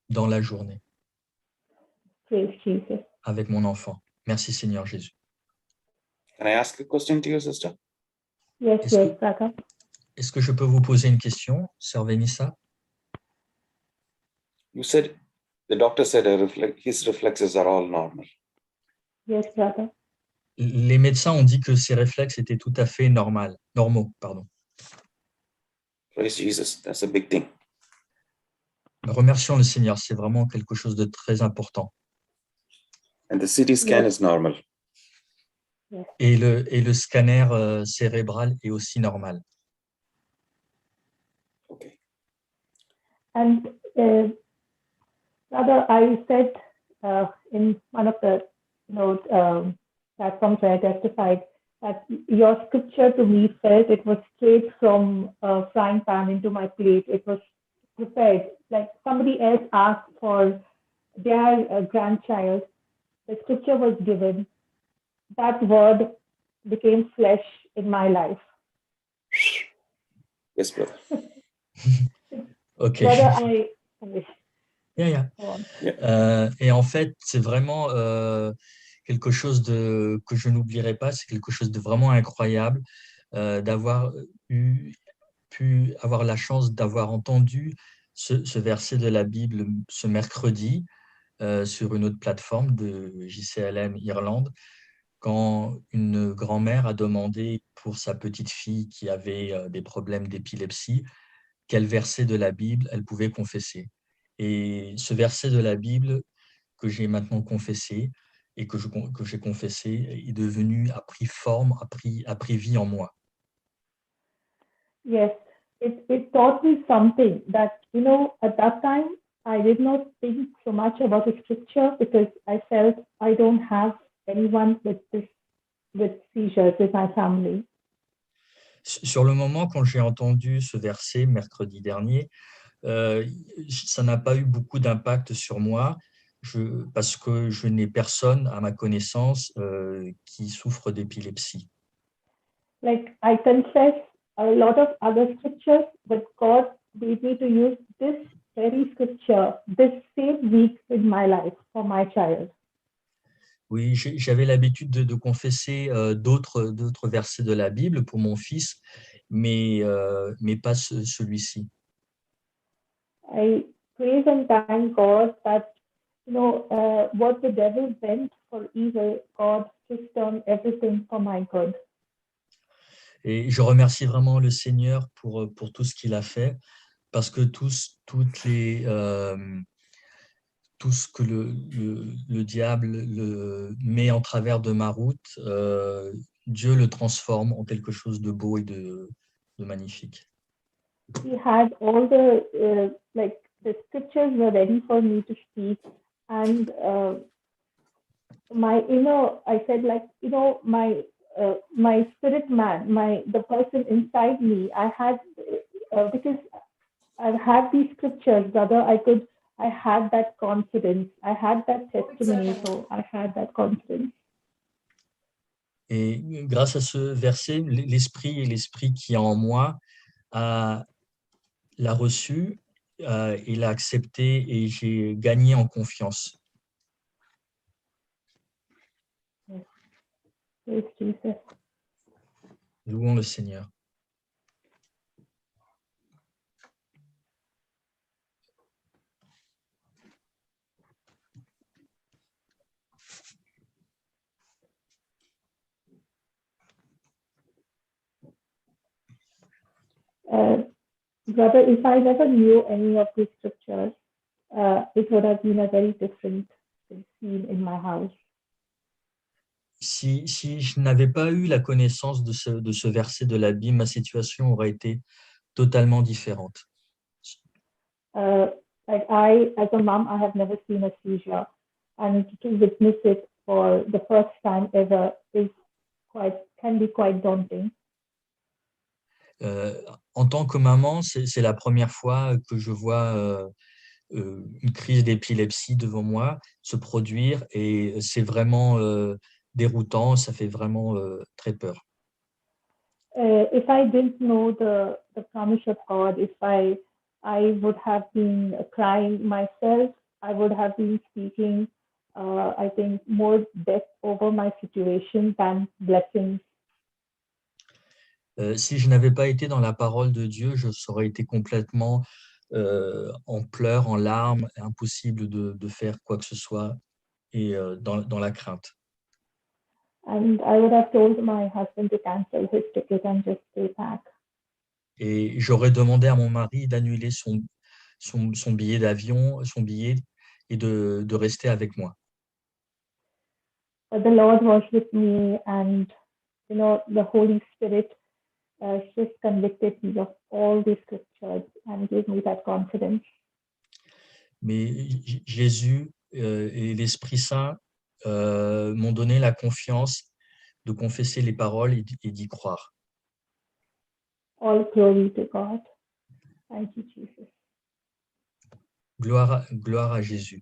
dans la journée Praise Jesus. avec mon enfant. Merci Seigneur Jésus. Can I ask a question to you, sister? Yes, brother. Est-ce que je peux vous poser une question, Sœur Vénissa? You said the doctor said his reflexes are all normal. Yes, brother. Les médecins ont dit que ses réflexes étaient tout à fait normaux. Praise Jesus. That's a big thing. Remercions le Seigneur, c'est vraiment quelque chose de très important. And the CT scan is normal. Et le scanner cérébral est aussi normal. Okay. And brother, I said in one of the platforms where I testified that your scripture to me felt it was straight from a frying pan into my plate. It was prepared. Like somebody else asked for their grandchild. The scripture was given. That word became flesh in my life. Yes, brother. Ok. Brother, Yeah. Et en fait, c'est vraiment quelque chose que je n'oublierai pas. C'est quelque chose de vraiment incroyable d'avoir pu avoir la chance d'avoir entendu ce verset de la Bible ce mercredi sur une autre plateforme de JCLM Irlande, quand une grand-mère a demandé pour sa petite fille qui avait des problèmes d'épilepsie, quel verset de la Bible elle pouvait confesser. Et ce verset de la Bible que j'ai maintenant confessé et que j'ai confessé est devenu, a pris forme, a pris vie en moi. Yes, it taught me something that, at that time, I did not think so much about the scripture because I felt I don't have anyone with seizures with my family. Sur le moment, quand j'ai entendu ce verset mercredi dernier, ça n'a pas eu beaucoup d'impact sur moi parce que je n'ai personne à ma connaissance qui souffre d'épilepsie. Like I confess a lot of other scriptures, but God made me to use this very scripture this same week in my life for my child. Oui, j'avais l'habitude de confesser d'autres versets de la Bible pour mon fils, mais pas celui-ci. I praise and thank God that, what the devil meant for evil, God just turned everything for my good. Et je remercie vraiment le Seigneur pour tout ce qu'il a fait, parce que tout ce que le diable met en travers de ma route, Dieu le transforme en quelque chose de beau et de magnifique. He had all the scriptures were ready for me to speak, and my inner, I said, my spirit man, the person inside me, I had, because I've had these scriptures, brother, I had that confidence, I had that testimony, so I had that confidence. Et grâce à ce verset, l'esprit qui est en moi l'a reçu, il l'a accepté et j'ai gagné en confiance. Praise Jesus. Louons le Seigneur. Brother, if I never knew any of these scriptures, it would have been a very different scene in my house. Si je n'avais pas eu la connaissance de ce verset de la Bible, ma situation aurait été totalement différente. As a mom, I have never seen a seizure, and to witness it for the first time ever can be quite daunting. En tant que maman, c'est la première fois que je vois une crise d'épilepsie devant moi se produire et c'est vraiment déroutant, ça fait vraiment très peur. If I didn't know the promise of God, if I would have been crying myself, I would have been speaking, I think, more death over my situation than blessings. Si je n'avais pas été dans la parole de Dieu, je serais été complètement en pleurs, en larmes, impossible de faire quoi que ce soit et dans la crainte. And I would have told my husband to cancel his ticket and just stay back. Et j'aurais demandé à mon mari d'annuler son billet d'avion, son billet, et de rester avec moi. But the Lord was with me, and the Holy Spirit just convicted me of all these scriptures and gave me that confidence. Mais Jésus et l'Esprit Saint m'ont donné la confiance de confesser les paroles et d'y croire. All glory to God. Thank you, Jesus. Gloire à Jésus.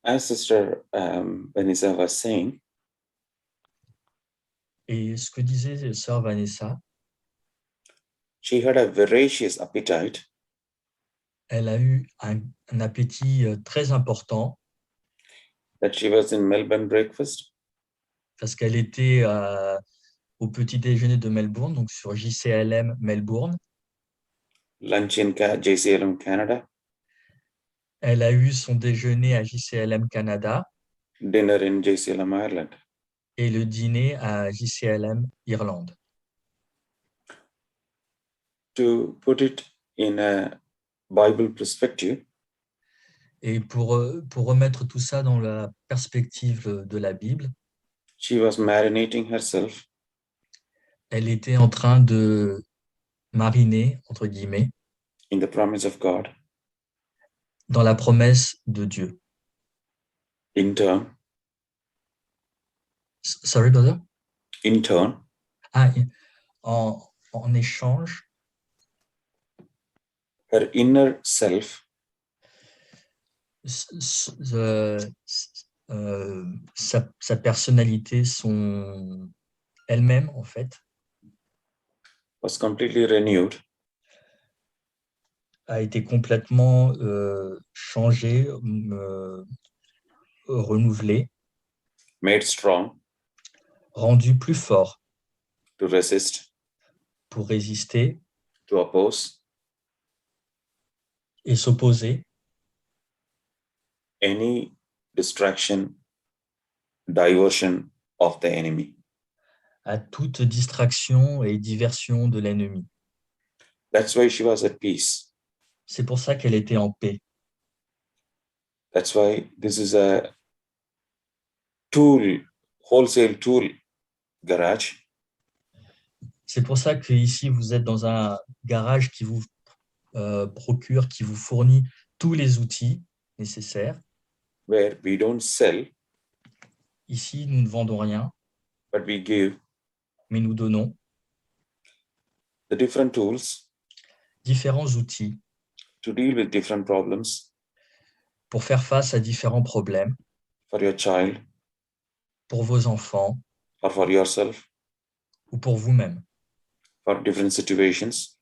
As Sister Vanessa was saying, Et ce que disait Sœur Vanessa, she had a voracious appetite elle a eu un appétit très important that she was in Melbourne breakfast, parce qu'elle était au petit déjeuner de Melbourne, donc sur JCLM Melbourne. lunch in JCLM Canada, Elle a eu son déjeuner à JCLM Canada dinner in JCLM Ireland. et le dîner à JCLM Irlande. To put it in a Bible perspective, Et pour remettre tout ça dans la perspective de la Bible, she was marinating herself elle était en train de mariner, entre guillemets, in the promise of God. dans la promesse de Dieu. In turn, Sorry, brother? in turn, En échange, her inner self sa personnalité, elle-même, en fait, was completely renewed, a été complètement changée, renouvelée, made strong rendue plus fort to resist, pour résister to oppose et s'opposer any distraction, diversion of the enemy. à toute distraction et diversion de l'ennemi. That's why she was at peace. C'est pour ça qu'elle était en paix. That's why this is a tool, wholesale tool garage. C'est pour ça que ici vous êtes dans un garage qui vous procure, qui vous fournit tous les outils nécessaires. Where we don't sell, Ici, nous ne vendons rien, but we give mais nous donnons the different tools différents outils to deal with different problems pour faire face à différents problèmes for your child pour vos enfants or for yourself, ou pour vous-même for different situations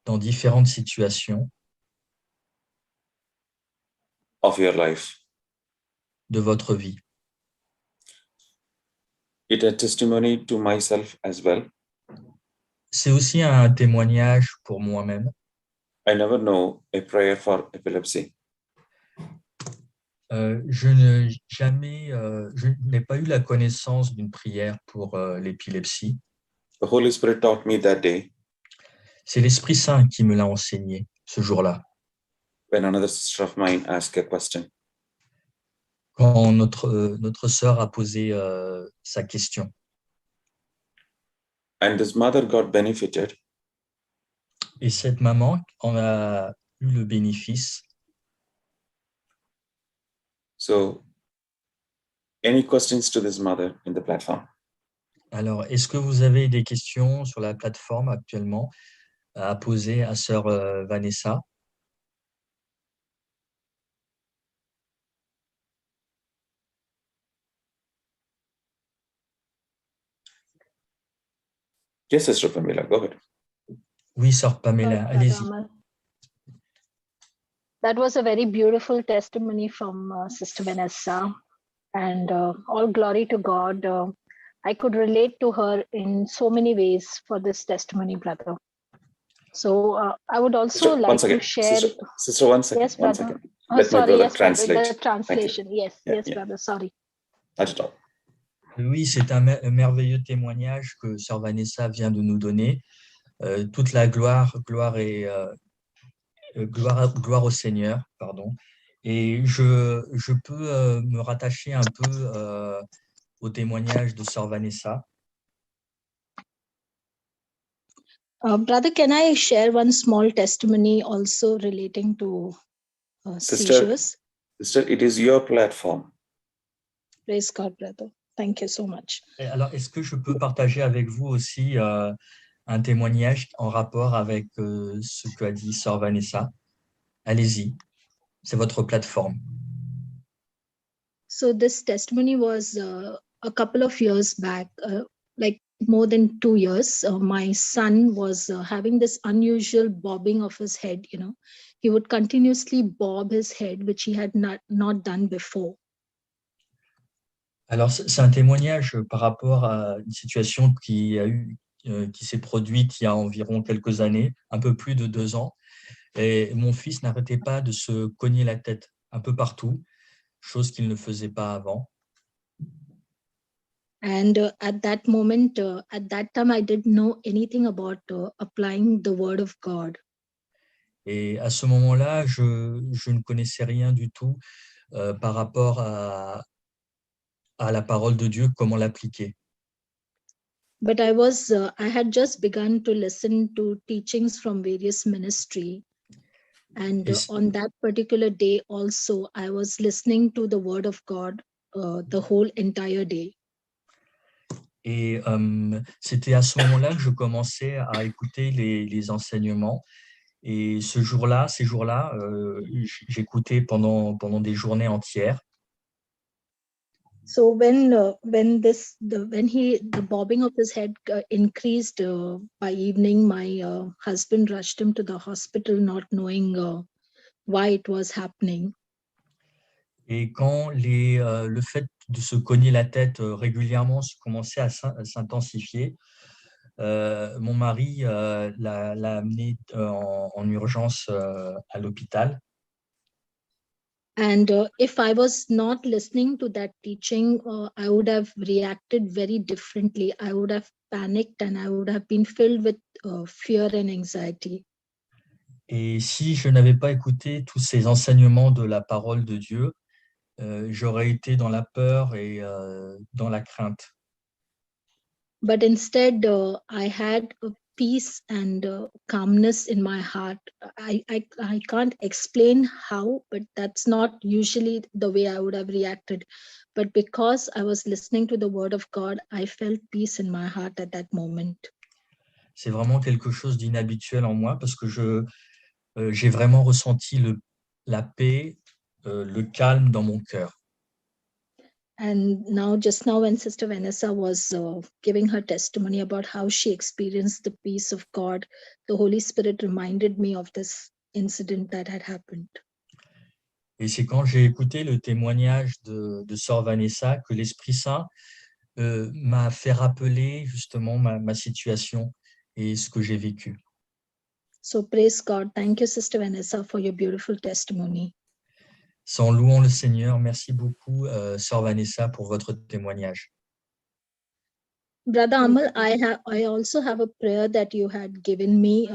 dans différentes situations of your life. de votre vie. It's a testimony to myself as well. C'est aussi un témoignage pour moi-même. I never know a prayer for epilepsy. Je n'ai pas eu la connaissance d'une prière pour l'épilepsie. The Holy Spirit taught me that day C'est l'Esprit Saint qui me l'a enseigné ce jour-là. when another sister of mine asked a question. Quand notre sœur a posé sa question. And this mother got benefited Et cette maman en a eu le bénéfice. So, any questions to this mother in the platform? Alors, est-ce que vous avez des questions sur la plateforme actuellement à poser à sœur Vanessa? Yes, Sister Pamela, go ahead. Oui, sœur Pamela, allez-y. That was a very beautiful testimony from Sister Vanessa, and all glory to God. I could relate to her in so many ways for this testimony, brother. So I would also like to share. Sister, one second. Yes, one brother. second. Let Sorry, my brother yes, translate. brother, the translation. Yes, Yeah, yes, yeah. brother. Sorry. Not at all. Oui, c'est un merveilleux témoignage que sœur Vanessa vient de nous donner. Toute la gloire au Seigneur, pardon. Et je peux me rattacher un peu au témoignage de sœur Vanessa. Brother, can I share one small testimony also relating to seizures? Sister, it is your platform. Praise God, brother. Thank you so much. Et alors, est-ce que je peux partager avec vous aussi un témoignage en rapport avec ce qu'a dit sœur Vanessa? Allez-y, c'est votre plateforme. So this testimony was a couple of years back, like more than 2 years. My son was having this unusual bobbing of his head. You know, he would continuously bob his head, which he had not done before. Alors, c'est un témoignage par rapport à une situation qui s'est produite il y a environ quelques années, un peu plus de 2 ans. Et mon fils n'arrêtait pas de se cogner la tête un peu partout, chose qu'il ne faisait pas avant. And at that moment, at that time, I didn't know anything about applying the word of God. Et à ce moment-là, je ne connaissais rien du tout par rapport à la parole de Dieu, comment l'appliquer. But I had just begun to listen to teachings from various ministry. And on that particular day also, I was listening to the word of God the whole entire day. Et c'était à ce moment-là que je commençais à écouter les enseignements. Et ces jours-là, j'écoutais pendant des journées entières. So when the bobbing of his head increased by evening, my husband rushed him to the hospital, not knowing why it was happening. Et quand le fait de se cogner la tête régulièrement commençait à s'intensifier, mon mari l'a amené en urgence à l'hôpital. And if I was not listening to that teaching, I would have reacted very differently. I would have panicked and I would have been filled with fear and anxiety. Et si je n'avais pas écouté tous ces enseignements de la parole de Dieu, j'aurais été dans la peur et dans la crainte. But instead, I had a peace and calmness in my heart. I can't explain how, but that's not usually the way I would have reacted. But because I was listening to the word of God, I felt peace in my heart at that moment. C'est vraiment quelque chose d'inhabituel en moi parce que j'ai vraiment ressenti la paix, le calme dans mon cœur. And just now, when Sister Vanessa was giving her testimony about how she experienced the peace of God, the Holy Spirit reminded me of this incident that had happened. Et c'est quand j'ai écouté le témoignage de Sœur Vanessa que l'Esprit Saint m'a fait rappeler justement ma situation et ce que j'ai vécu. So praise God. Thank you, Sister Vanessa, for your beautiful testimony. Sans louant le Seigneur, merci beaucoup, Sœur Vanessa, pour votre témoignage. Brother Amal, I also have a prayer that you had given me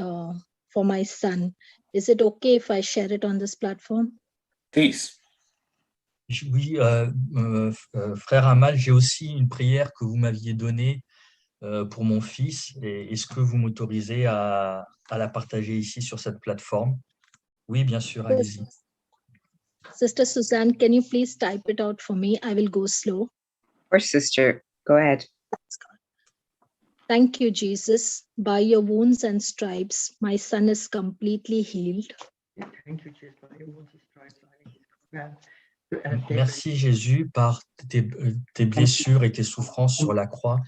for my son. Is it okay if I share it on this platform? Please. Oui, frère Amal, j'ai aussi une prière que vous m'aviez donnée pour mon fils. Est-ce que vous m'autorisez à la partager ici sur cette plateforme? Oui, bien sûr, allez-y. Sister Suzanne, can you please type it out for me? I will go slow. Of course, sister. Go ahead. Thank you, Jesus. By your wounds and stripes, my son is completely healed. Thank you, Jesus. By your wounds and stripes, Merci Jésus, par tes blessures et tes souffrances sur la croix,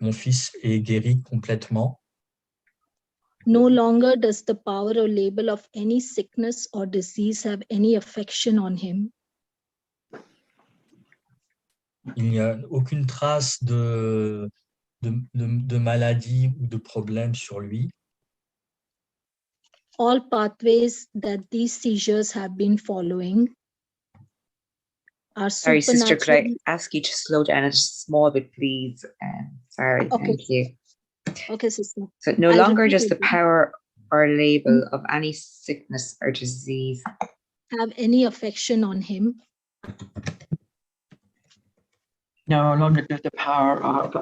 mon fils est guéri complètement. No longer does the power or label of any sickness or disease have any affection on him. Il n'y a aucune trace de maladie ou de problème sur lui. All pathways that these seizures have been following are Sorry, sister, could I supernatural. ask you to slow down a small bit, please? Sorry, Okay. thank you. Okay, sister. So no I'll longer repeat does it the again. power or label of any sickness or disease Have any affection on him. No longer does the power of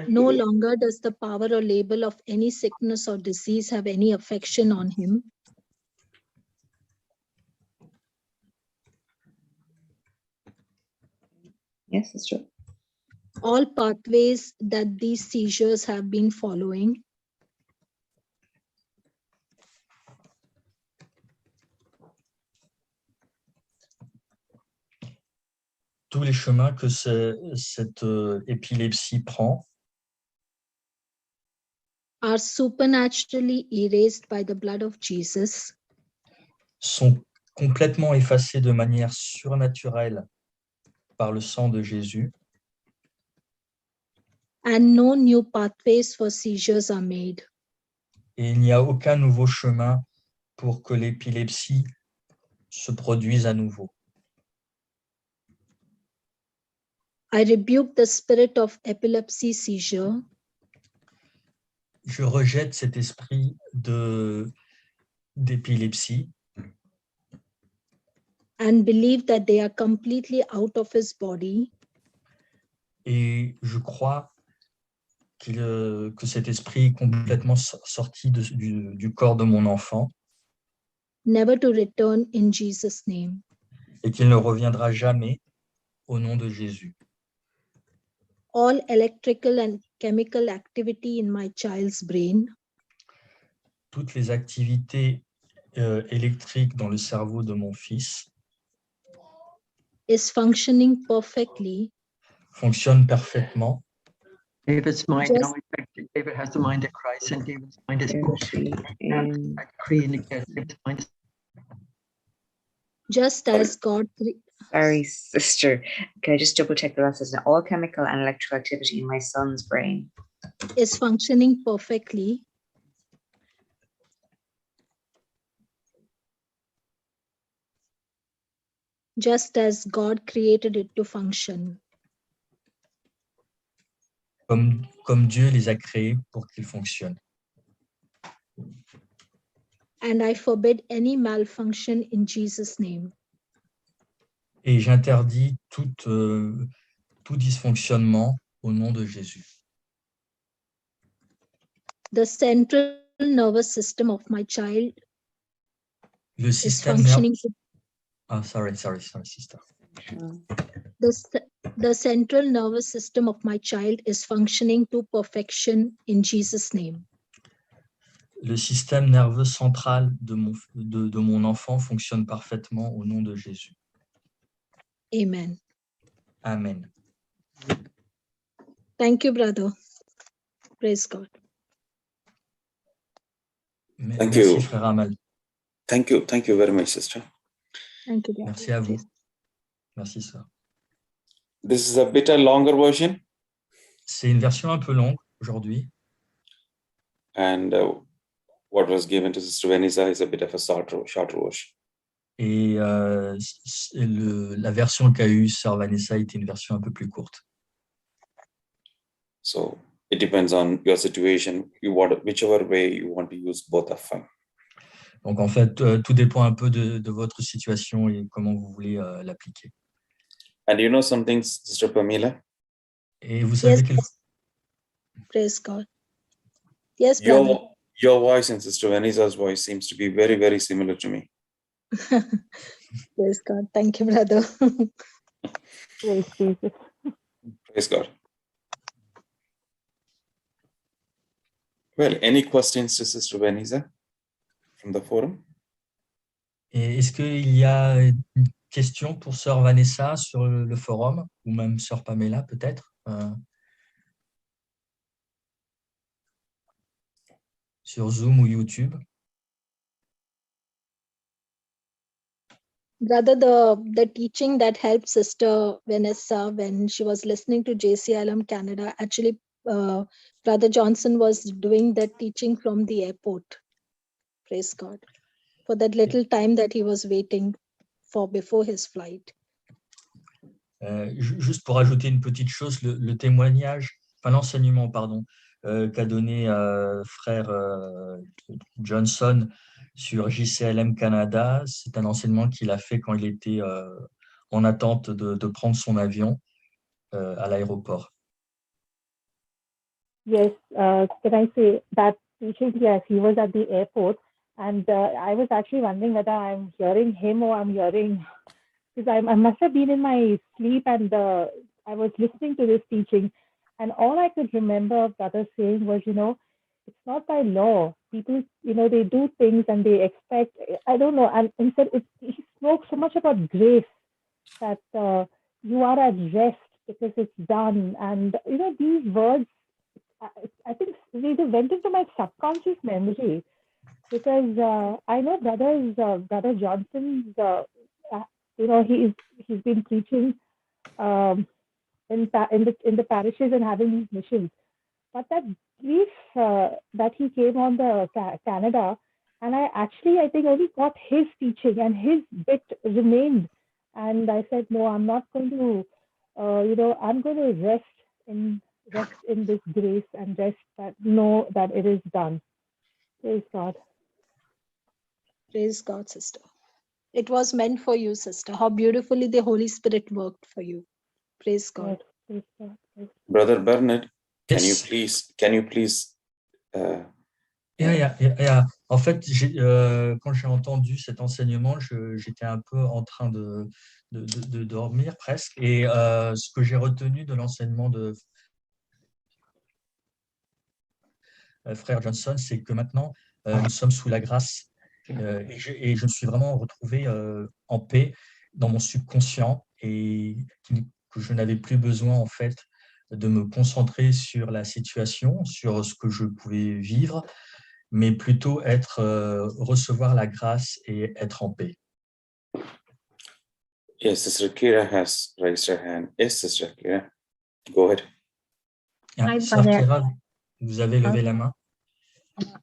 No longer does the power or label of any sickness or disease have any affection on him. Yes, sister. All pathways that these seizures have been following Tous les chemins que cette épilepsie prend are supernaturally erased by the blood of Jesus, sont complètement effacés de manière surnaturelle par le sang de Jésus. and no new pathways for seizures are made. Et il n'y a aucun nouveau chemin pour que l'épilepsie se produise à nouveau. I rebuke the spirit of epilepsy seizure Je rejette cet esprit d'épilepsie and believe that they are completely out of his body et je crois que cet esprit est complètement sorti du corps de mon enfant never to return in Jesus' name. et qu'il ne reviendra jamais au nom de Jésus. All electrical and chemical activity in my child's brain Toutes les activités électriques dans le cerveau de mon fils is functioning perfectly fonctionnent parfaitement. David's mind. Just- David has the mind of Christ, and David's mind is I decree and declare David's mind is just as God Sorry, sister. Can I just double check the last sentence? All chemical and electrical activity in my son's brain is functioning perfectly just as God created it to function. Comme Dieu les a créés pour qu'ils fonctionnent. and I forbid any malfunction in Jesus' name. Et j'interdis tout dysfonctionnement au nom de Jésus. The central nervous system of my child Le is système functioning. sorry, sister. The central nervous system of my child is functioning to perfection in Jesus' name. Le système nerveux central de mon enfant fonctionne parfaitement au nom de Jésus. Amen. Amen. Thank you, brother. Praise God. Thank Merci, you. frère Amal. Thank you very much, sister. Thank you, brother. Merci à vous. Praise- Merci, sœur. This is a bit a longer version, C'est une version un peu longue aujourd'hui. and what was given to Sister Vanessa is a bit of a shorter version. Et la version qu'a eue sœur Vanessa était une version un peu plus courte. So it depends on your situation. Whichever way you want to use both of them. Donc, en fait, tout dépend un peu de votre situation et comment vous voulez l'appliquer. And you know something, Sister Pamela? Et vous savez Yes. Praise God. Yes, brother. Your voice and Sister Vanessa's voice seems to be very, very similar to me. Praise God. Thank you, brother. Praise Jesus. Praise God. Well, any questions to Sister Vanessa from the forum? Et est-ce qu'il y a une question pour sœur Vanessa sur le forum, ou même sœur Pamela peut-être, sur Zoom ou YouTube? Brother, the teaching that helped Sister Vanessa when she was listening to JCLM Canada, actually, Brother Johnson was doing that teaching from the airport. Praise God. For that little time that he was waiting for before his flight. Juste pour ajouter une petite chose, le témoignage, enfin l'enseignement, pardon, qu'a donné frère Johnson sur JCLM Canada, c'est un enseignement qu'il a fait quand il était en attente de prendre son avion à l'aéroport. Yes, can I say that teaching? Yes, he was at the airport, and I was actually wondering whether I'm hearing him or I'm hearing, because I must have been in my sleep, and I was listening to this teaching, and all I could remember Brother saying was, it's not by law. People, they do things and they expect, I don't know, and he said he spoke so much about grace, that you are at rest because it's done, and these words, I think they went into my subconscious memory, because I know Brother Johnson's, he's been preaching in the parishes and having these missions, but that brief that he came on the Canada, and I think only got his teaching, and his bit remained, and I said, no, I'm not going to, I'm going to rest in this grace and rest that know that it is done. Praise God. Praise God, sister. It was meant for you, sister. How beautifully the Holy Spirit worked for you. Praise God. Praise God. Brother Bernard, Yes. can you please Yeah. En fait, quand j'ai entendu cet enseignement, j'étais un peu en train de dormir presque. Et ce que j'ai retenu de l'enseignement de frère Johnson, c'est que maintenant, nous sommes sous la grâce. Et je me suis vraiment retrouvé en paix dans mon subconscient, et que je n'avais plus besoin, en fait, de me concentrer sur la situation, sur ce que je pouvais vivre, mais plutôt recevoir la grâce et être en paix. Yes, Sister Kira has raised her hand. Yes, Sister Kira, go ahead. Sœur Kira, vous avez levé la main.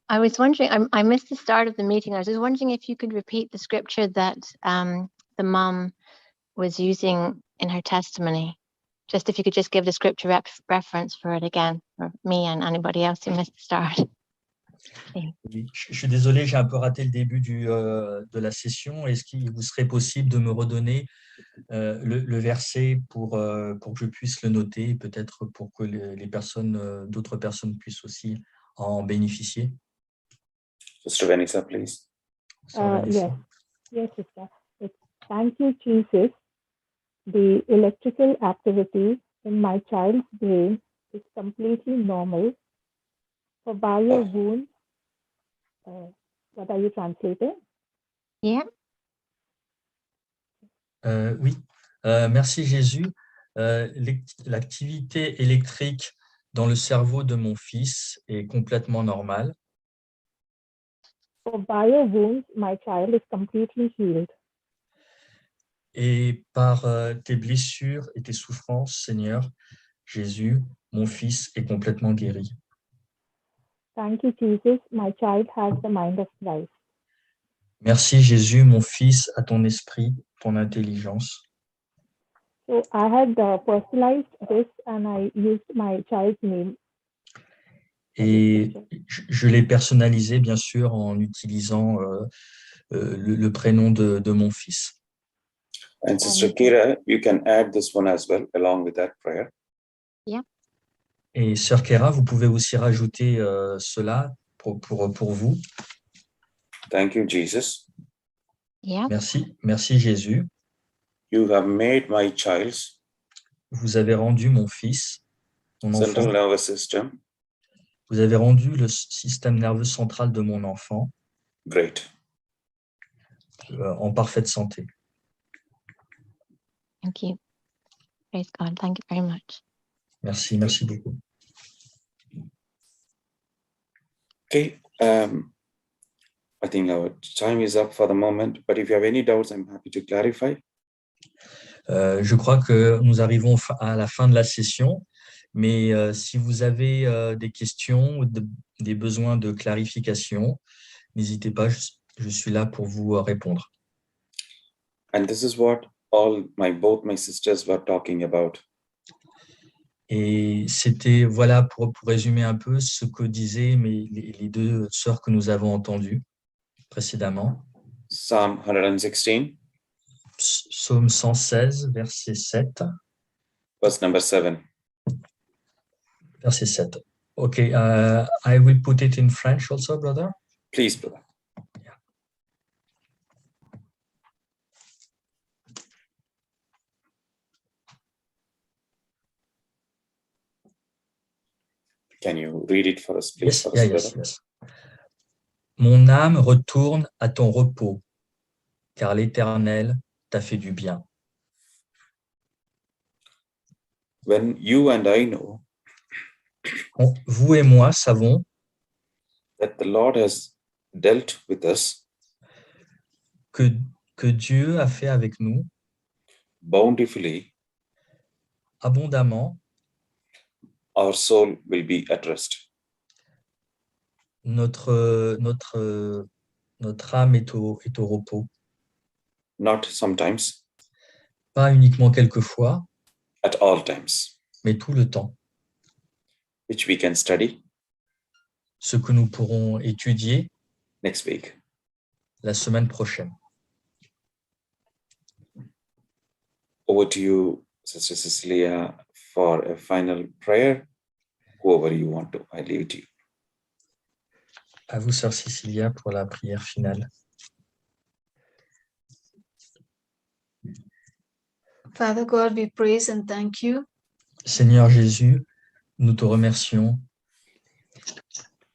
I was wondering, I missed the start of the meeting. I was just wondering if you could repeat the scripture that the mom was using in her testimony. Just if you could just give the scripture reference for it again, for me and anybody else who missed the start. Oui, je suis désolé, j'ai un peu raté le début de la session. Est-ce qu'il vous serait possible de me redonner le verset pour que je puisse le noter, et peut-être pour que les personnes, d'autres personnes puissent aussi en bénéficier? Sister Vanessa, please. Sœur Vanessa. Yes, sister. It's, thank you, Jesus. The electrical activity in my child's brain is completely normal. For by your wounds, what are you translating? Yeah. Oui, merci Jésus. L'activité électrique dans le cerveau de mon fils est complètement normale. For by your wounds, my child is completely healed. Et par tes blessures et tes souffrances, Seigneur Jésus, mon fils est complètement guéri. Thank you, Jesus. My child has the mind of Christ. Merci Jésus, mon fils a ton esprit, ton intelligence. So I had personalized this and I used my child's name. Et je l'ai personnalisé, bien sûr, en utilisant le prénom de mon fils. And Sister Kira, you can add this one as well along with that prayer. Et Sœur Kera, vous pouvez aussi rajouter cela pour vous. Thank you, Jesus. Yeah. Merci Jésus. You have made my child's Vous avez rendu mon fils, mon enfant. central nervous system Vous avez rendu le système nerveux central de mon enfant great. En parfaite santé. Thank you. Praise God. Thank you very much. Merci beaucoup. Okay. I think our time is up for the moment, but if you have any doubts, I'm happy to clarify. Je crois que nous arrivons à la fin de la session, mais si vous avez des questions ou des besoins de clarification, n'hésitez pas, je suis là pour vous répondre. And this is what both my sisters were talking about. Et c'était, voilà, pour résumer un peu ce que disaient les deux sœurs que nous avons entendues précédemment. Psalm 116. Psaume 116, verset 7. Verse number 7. Verset 7. Okay, I will put it in French also, brother. Please, brother. Yeah. Can you read it for us, please? Yes. Mon âme retourne à ton repos, car l'Éternel t'a fait du bien. When you and I know Vous et moi savons that the Lord has dealt with us que Dieu a fait avec nous bountifully, abondamment, our soul will be at rest. notre âme est au repos. Not sometimes, Pas uniquement quelquefois, at all times, mais tout le temps. which we can study Ce que nous pourrons étudier next week. la semaine prochaine. Over to you, Sister Cecilia, for a final prayer. Whoever you want to, I leave it to you. À vous, Sœur Cécilia, pour la prière finale. Father God, we praise and thank you Seigneur Jésus, nous te remercions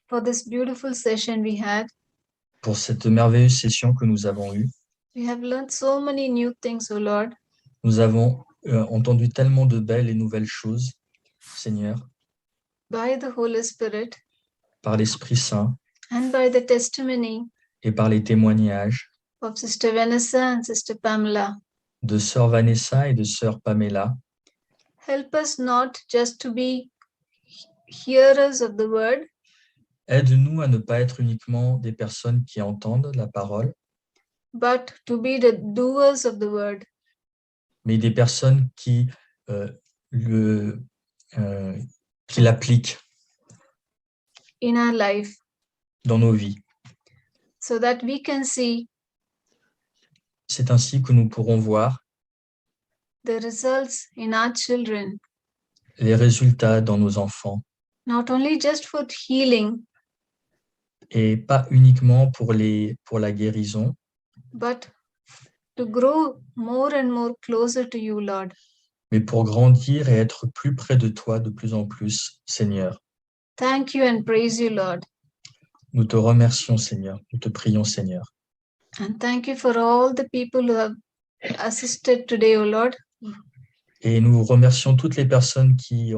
for this beautiful session we had. pour cette merveilleuse session que nous avons eue. We have learned so many new things, O Lord. Nous avons entendu tellement de belles et nouvelles choses, Seigneur, By the Holy Spirit par l'Esprit Saint and by the testimony et par les témoignages of Sister Vanessa and Sister Pamela. de Sœur Vanessa et de Sœur Pamela. Help us not just to be hearers of the word, Aide-nous à ne pas être uniquement des personnes qui entendent la parole, but to be the doers of the word. mais des personnes qui l'appliquent In our life. dans nos vies. so that we can see C'est ainsi que nous pourrons voir the results in our children, les résultats dans nos enfants, not only just for healing, et pas uniquement pour la guérison, but to grow more and more closer to you, Lord. mais pour grandir et être plus près de toi de plus en plus, Seigneur. Thank you and praise you, Lord. Nous te remercions, Seigneur. Nous te prions, Seigneur. And thank you for all the people who have assisted today, O Lord. Et nous remercions toutes les personnes qui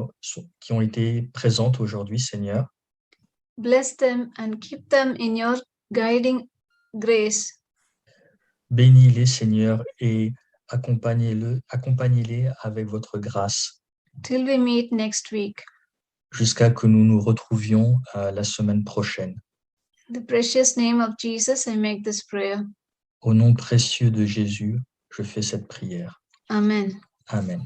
ont été présentes aujourd'hui, Seigneur. Bless them and keep them in your guiding grace. Bénis-les, Seigneur, et accompagnez-les avec votre grâce Till we meet next week. jusqu'à que nous nous retrouvions la semaine prochaine. In the precious name of Jesus, I make this prayer. Au nom précieux de Jésus, je fais cette prière. Amen. Amen.